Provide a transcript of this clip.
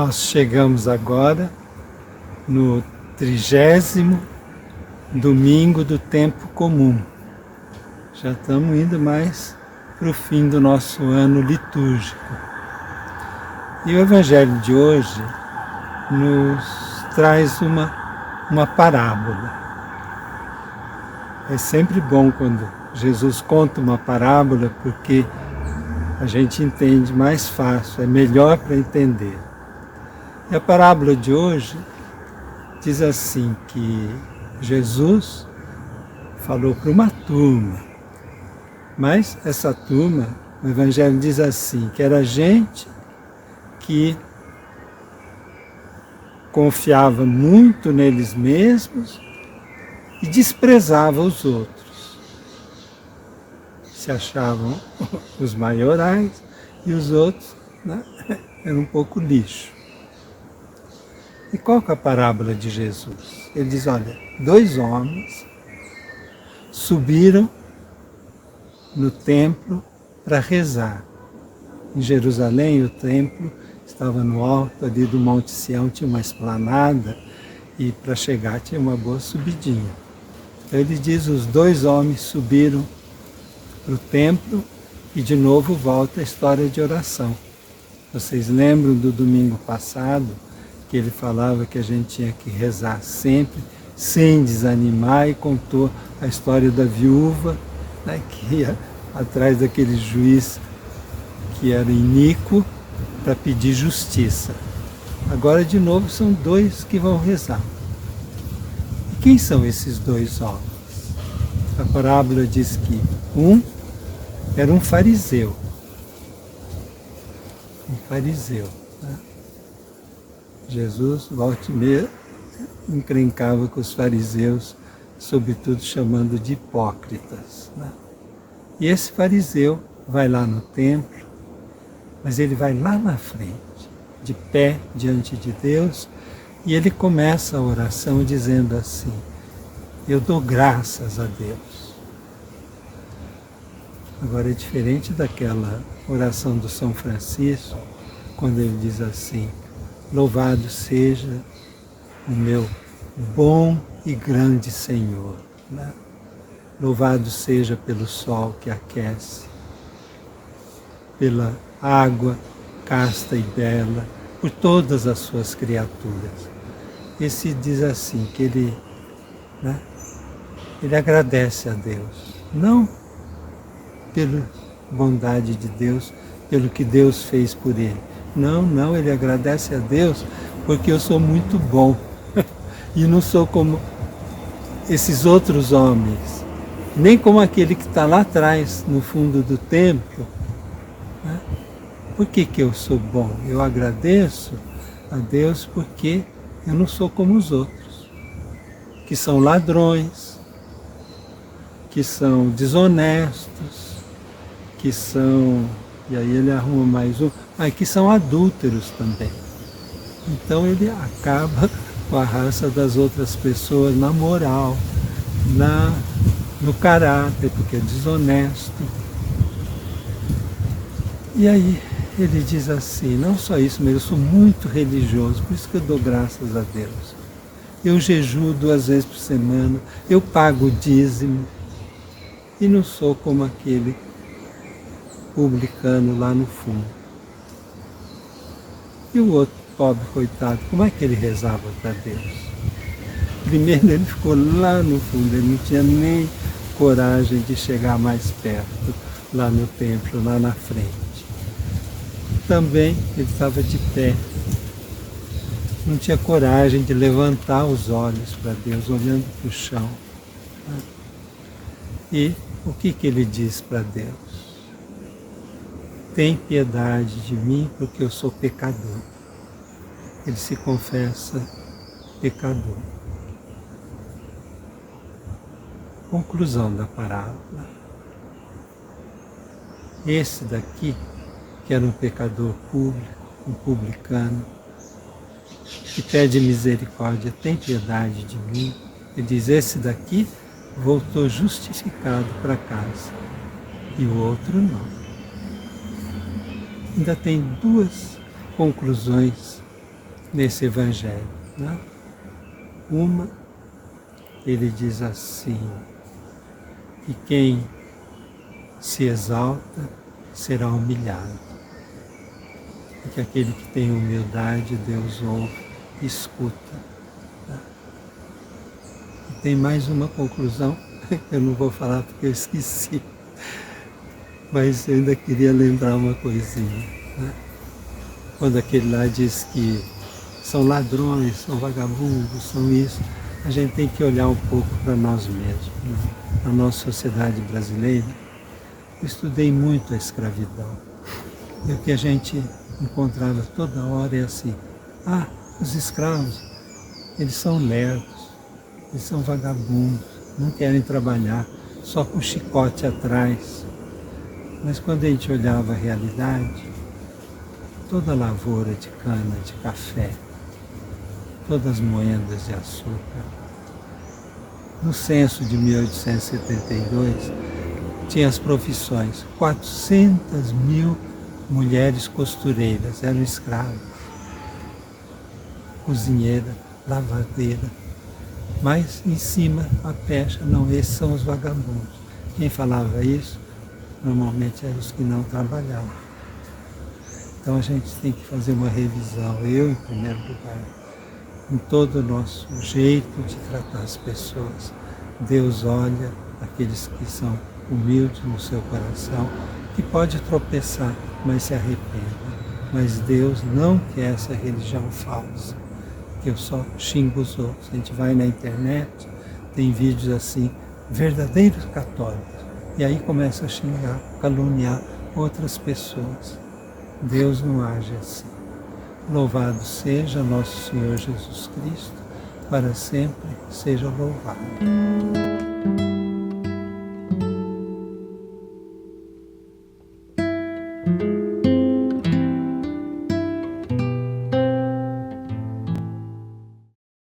Nós chegamos agora no 30º domingo do tempo comum. Já estamos indo mais para o fim do nosso ano litúrgico. E o Evangelho de hoje nos traz uma parábola. É sempre bom quando Jesus conta uma parábola, porque a gente entende mais fácil, é melhor para entender. E a parábola de hoje diz assim, que Jesus falou para uma turma, mas essa turma, o Evangelho diz assim, que era gente que confiava muito neles mesmos e desprezava os outros. Se achavam os maiorais e os outros, né, eram um pouco lixo. E qual que é a parábola de Jesus? Ele diz, olha, 2 homens subiram no templo para rezar. Em Jerusalém, o templo estava no alto ali do Monte Sião, tinha uma esplanada, e para chegar tinha uma boa subidinha. Então ele diz, os 2 homens subiram para o templo e de novo volta a história de oração. Vocês lembram do domingo passado, que ele falava que a gente tinha que rezar sempre, sem desanimar, e contou a história da viúva, né, que ia atrás daquele juiz que era iníquo para pedir justiça. Agora, de novo, são 2 que vão rezar. E quem são esses 2 homens? A parábola diz que um era um fariseu. Um fariseu. Né? Jesus, volta e meia, encrencava com os fariseus, sobretudo chamando de hipócritas. Né? E esse fariseu vai lá no templo, mas ele vai lá na frente, de pé diante de Deus, e ele começa a oração dizendo assim, eu dou graças a Deus. Agora é diferente daquela oração do São Francisco, quando ele diz assim, louvado seja o meu bom e grande Senhor. Né? Louvado seja pelo sol que aquece, pela água casta e bela, por todas as suas criaturas. Esse diz assim, que ele agradece a Deus, não pela bondade de Deus, pelo que Deus fez por ele. Não, ele agradece a Deus porque eu sou muito bom e não sou como esses outros homens, nem como aquele que está lá atrás, no fundo do templo. Né? Por que eu sou bom? Eu agradeço a Deus porque eu não sou como os outros, que são ladrões, que são desonestos, que são, e aí ele arruma mais um, que são adúlteros também. Então ele acaba com a raça das outras pessoas na moral, no caráter, porque é desonesto. E aí ele diz assim, não só isso, mas eu sou muito religioso, por isso que eu dou graças a Deus. Eu jejuo 2 vezes por semana, eu pago o dízimo, e não sou como aquele publicano lá no fundo. E o outro pobre coitado, como é que ele rezava para Deus? Primeiro ele ficou lá no fundo, ele não tinha nem coragem de chegar mais perto, lá no templo, lá na frente. Também ele estava de pé, não tinha coragem de levantar os olhos para Deus, olhando para o chão. E o que ele diz para Deus? Tem piedade de mim porque eu sou pecador. Ele se confessa pecador. Conclusão da parábola. Esse daqui, que era um pecador público, um publicano, que pede misericórdia, tem piedade de mim. Ele diz, esse daqui voltou justificado para casa, e o outro não. Ainda tem 2 conclusões nesse Evangelho, né? Uma, ele diz assim, que quem se exalta será humilhado, e que aquele que tem humildade, Deus ouve e escuta. Tá? E tem mais uma conclusão, eu não vou falar porque eu esqueci, mas eu ainda queria lembrar uma coisinha. Né? Quando aquele lá diz que são ladrões, são vagabundos, são isso, a gente tem que olhar um pouco para nós mesmos. Né? Na nossa sociedade brasileira, eu estudei muito a escravidão. E o que a gente encontrava toda hora é assim, os escravos, eles são lerdos, eles são vagabundos, não querem trabalhar, só com chicote atrás. Mas quando a gente olhava a realidade, toda a lavoura de cana, de café, todas as moendas de açúcar, no censo de 1872, tinha as profissões, 400 mil mulheres costureiras eram escravas, cozinheira, lavadeira, mas em cima a pecha, não, esses são os vagabundos. Quem falava isso, normalmente eram os que não trabalhavam. Então a gente tem que fazer uma revisão, eu em primeiro lugar, em todo o nosso jeito de tratar as pessoas. Deus olha aqueles que são humildes no seu coração, que pode tropeçar, mas se arrependa. Mas Deus não quer essa religião falsa, que eu só xingo os outros. A gente vai na internet, tem vídeos assim, verdadeiros católicos, e aí começa a xingar, caluniar outras pessoas. Deus não age assim. Louvado seja nosso Senhor Jesus Cristo, para sempre seja louvado.